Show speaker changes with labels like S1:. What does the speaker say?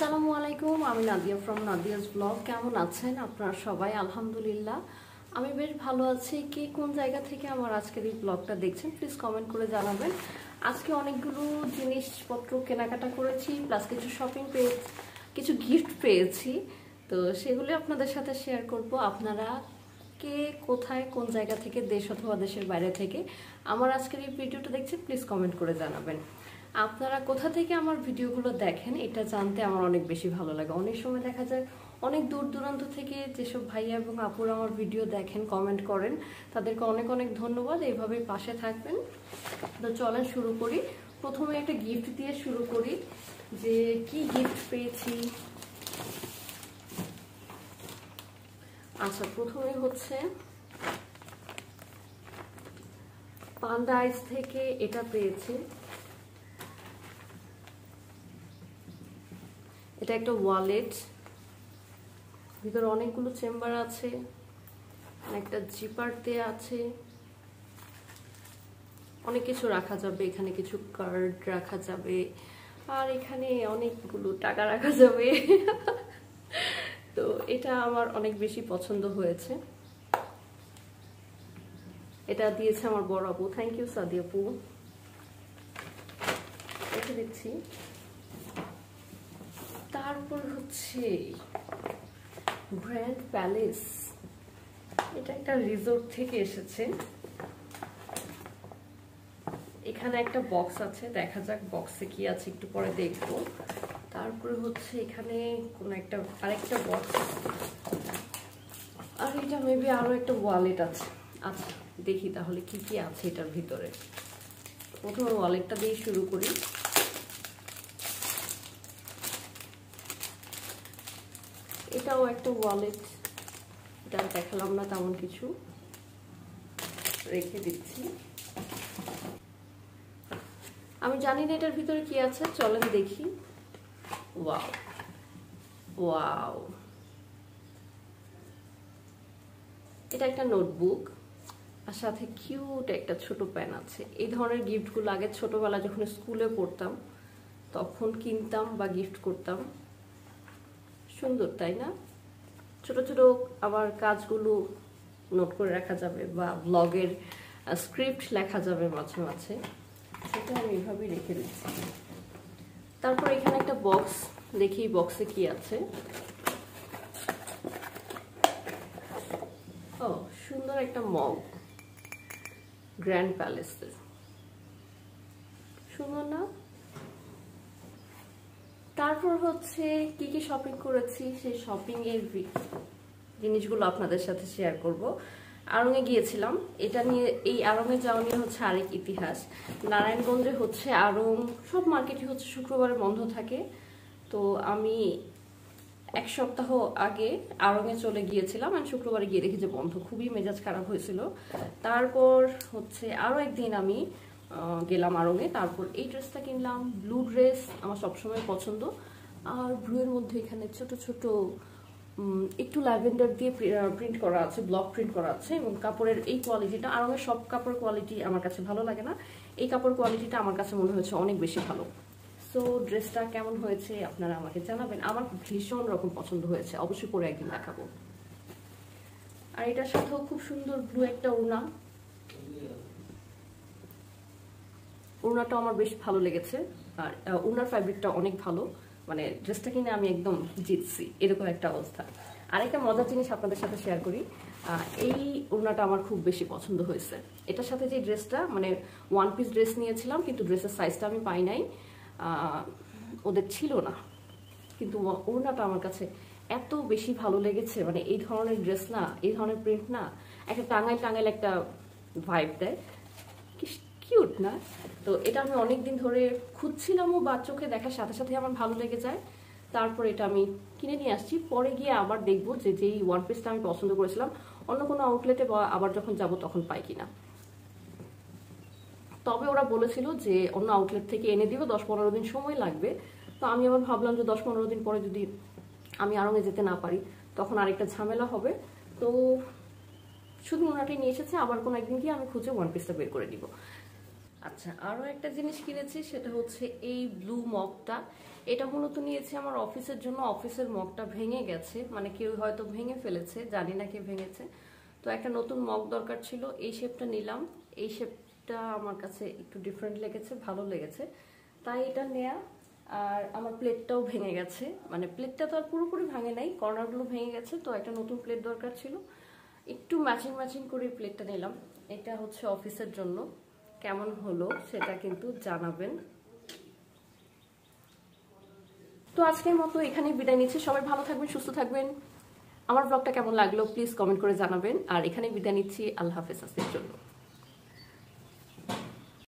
S1: আসসালামু আলাইকুম, আমি নাদিয়া ফ্রম নাদিয়াস ব্লগ। কেমন আছেন আপনারা সবাই? আলহামদুলিল্লাহ আমি বেশ ভালো আছি। কে কোন জায়গা থেকে আমার আজকের এই ব্লগটা দেখছেন প্লিজ কমেন্ট করে জানাবেন। আজকে অনেকগুলো জিনিসপত্র কেনাকাটা করেছি, প্লাস কিছু শপিং পেয়েছি, কিছু গিফট পেয়েছি, তো সেগুলো আপনাদের সাথে শেয়ার করব। আপনারা কে কোথায় কোন জায়গা থেকে, দেশ অথবা দেশের বাইরে থেকে আমার আজকের এই ভিডিওটা দেখছেন প্লিজ কমেন্ট করে জানাবেন। আপনারা কোথা থেকে আমার ভিডিওগুলো দেখেন এটা জানতে আমার অনেক বেশি ভালো লাগে। অনেক সময় দেখা যায় অনেক দূর দূরান্ত থেকে যেসব ভাইয়া এবং আপুরা আমার ভিডিও দেখেন, কমেন্ট করেন, তাদেরকে অনেক অনেক ধন্যবাদ। এইভাবেই পাশে থাকবেন। তো চলেন শুরু করি। প্রথমে একটা গিফট দিয়ে শুরু করি, যে কি গিফট পেয়েছি। আচ্ছা, প্রথমে হচ্ছে পান্ডা আইস থেকে এটা পেয়েছি। এটা একটা ওয়ালেট, ভিতরে অনেকগুলো চেম্বার আছে, একটা জিপার দেয়া আছে, অনেক কিছু রাখা যাবে। এখানে কিছু কার্ড রাখা যাবে, আর এখানে অনেকগুলো টাকা রাখা যাবে। তো এটা আমার অনেক বেশি পছন্দ হয়েছে। এটা দিয়েছে আমার বড় আপু, থ্যাংক ইউ সাদি আপু। রেখে দিচ্ছি। তারপর হচ্ছে গ্র্যান্ড প্যালেস, এটা একটা রিসোর্ট থেকে এসেছে। এখানে একটা বক্স আছে, দেখা যাক বক্সে কি আছে, একটু পরে দেখবো। তারপরে হচ্ছে এখানে কোন একটা আরেকটা বক্স, আর এটা মেবি আরো একটা ওয়ালেট আছে। আচ্ছা দেখি তাহলে কি কি আছে এটার ভিতরে। প্রথমে ওয়ালেটটা দিয়ে শুরু করি। এটাও একটা ওয়ালেট, এটা দেখালাম না তেমন কিছু, রেখে দিচ্ছি। আমি জানি না এটার ভিতরে কি আছে, চলেন দেখি। ওয়াও ওয়াও, এটা একটা নোটবুক, আর সাথে কিউট একটা ছোট পেন আছে। এই ধরনের গিফটগুলো আগে ছোটবেলা যখন স্কুলে পড়তাম তখন কিনতাম বা গিফট করতাম। সুন্দর তাই না? ছোট ছোট আবার কাজগুলো নোট করে রাখা যাবে, বা ব্লগের স্ক্রিপ্ট লেখা যাবে মাঝে মাঝে, সেটা আমি এইভাবেই রেখে দিচ্ছি। তারপর এখানে একটা বক্স, দেখি বক্সে কি আছে। ও সুন্দর একটা মগ, গ্র্যান্ড প্যালেসের, সুন্দর না? তারপর হচ্ছে কি কি শপিং করেছি, সেই শপিং এর জিনিসগুলো আপনাদের সাথে শেয়ার করব। আড়ংয়ে গিয়েছিলাম, এটা নিয়ে, এই আড়ংয়ে যাওয়া নিয়ে হচ্ছে আরেক ইতিহাস। নারায়ণগঞ্জে হচ্ছে আড়ং, সব মার্কেটই হচ্ছে শুক্রবারে বন্ধ থাকে। তো আমি এক সপ্তাহ আগে আড়ংয়ে চলে গিয়েছিলাম, আর শুক্রবারে গিয়ে দেখি যে বন্ধ। খুবই মেজাজ খারাপ হয়েছিল। তারপর হচ্ছে আরো একদিন আমি গেলাম আড়ংয়ে। তারপর এই ড্রেসটা কিনলাম, ব্লু ড্রেস আমার সবসময় পছন্দ। আর ব্লুয়ের মধ্যে এখানে ছোট ছোট একটু ল্যাভেন্ডার দিয়ে প্রিন্ট করা আছে, ব্লক প্রিন্ট করা আছে। এবং কাপড়ের এই কোয়ালিটিটা, আড়ংয়ের সব কাপড় কোয়ালিটি আমার কাছে ভালো লাগে না, এই কাপড় কোয়ালিটিটা আমার কাছে মনে হয়েছে অনেক বেশি ভালো। সো ড্রেসটা কেমন হয়েছে আপনারা আমাকে জানাবেন। আমার ভীষণ রকম পছন্দ হয়েছে, অবশ্যই পরে একদিন দেখাবো। আর এটার সাথেও খুব সুন্দর ব্লু একটা ওড়না, ওড়নাটা আমার বেশ ভালো লেগেছে। আর ওড়নার ফ্যাব্রিকটা অনেক ভালো, মানে ড্রেসটা কিনে আমি একদম জিতছি, এরকম একটা অবস্থা। আরেকটা মজার জিনিস আপনাদের সাথে শেয়ার করি, এই ওড়নাটা আমার খুব বেশি পছন্দ হয়েছে। এটার সাথে যে ড্রেসটা, মানে ওয়ান পিস ড্রেস নিয়েছিলাম, কিন্তু ড্রেসের সাইজটা আমি পাই নাই, ওদের ছিল না, কিন্তু ওড়নাটা আমার কাছে এত বেশি ভালো লেগেছে। মানে এই ধরনের ড্রেস না, এই ধরনের প্রিন্ট না, একটা টাঙ্গাইল টাঙ্গাইল একটা ভাইব দেয়, কি কিউট না? তো এটা আমি অনেকদিন ধরে খুঁজছিলামও, বা চোখে দেখার সাথে সাথে আমার ভালো লেগে যায়। তারপর এটা আমি কিনে নিয়ে আসছি। পরে গিয়ে আবার দেখবো যে যেই ওয়ান পিসটা আমি পছন্দ করেছিলাম অন্য কোনো আউটলেটে, বা আবার যখন যাব তখন পাই কিনা। তবে ওরা বলেছিল যে অন্য আউটলেট থেকে এনে দিবে, 10-15 দিন সময় লাগবে। তো আমি আবার ভাবলাম যে 10-15 দিন পরে যদি আমি আড়ংয়ে যেতে না পারি তখন আরেকটা ঝামেলা হবে। তো শুধু ওনাটাই নিয়ে এসেছে, আবার কোনো একদিন গিয়ে আমি খুঁজে ওয়ান পিসটা বের করে দিব। আচ্ছা, আরো একটা জিনিস কিনেছি, সেটা হচ্ছে এই ব্লু মগটা। এটা মূলত নিয়েছি আমার অফিসের জন্য। অফিসের মগটা ভেঙে গেছে, মানে কেউ হয়তো ভেঙে ফেলেছে, জানি না কে ভেঙেছে। তো একটা নতুন মগ দরকার ছিল, এই শেপটা নিলাম। এই শেপটা আমার কাছে একটু ডিফারেন্ট লেগেছে, ভালো লেগেছে, তাই এটা নেয়া। আর আমার প্লেটটাও ভেঙে গেছে, মানে প্লেটটা তো আর পুরোপুরি ভাঙে নাই, কর্নারগুলো ভেঙে গেছে, তো একটা নতুন প্লেট দরকার ছিল। একটু ম্যাচিং ম্যাচিং করে প্লেটটা নিলাম। এটা হচ্ছে অফিসের জন্য। কেমন হলো সেটা কিন্তু জানাবেন। তো আজকের মতো এখানেই বিদায় নিচ্ছি। সবাই ভালো থাকবেন, সুস্থ থাকবেন। আমার ব্লগটা কেমন লাগলো প্লিজ কমেন্ট করে জানাবেন। আর এখানেই বিদায় নিচ্ছি। আল্লাহ হাফেজ আজকের জন্য।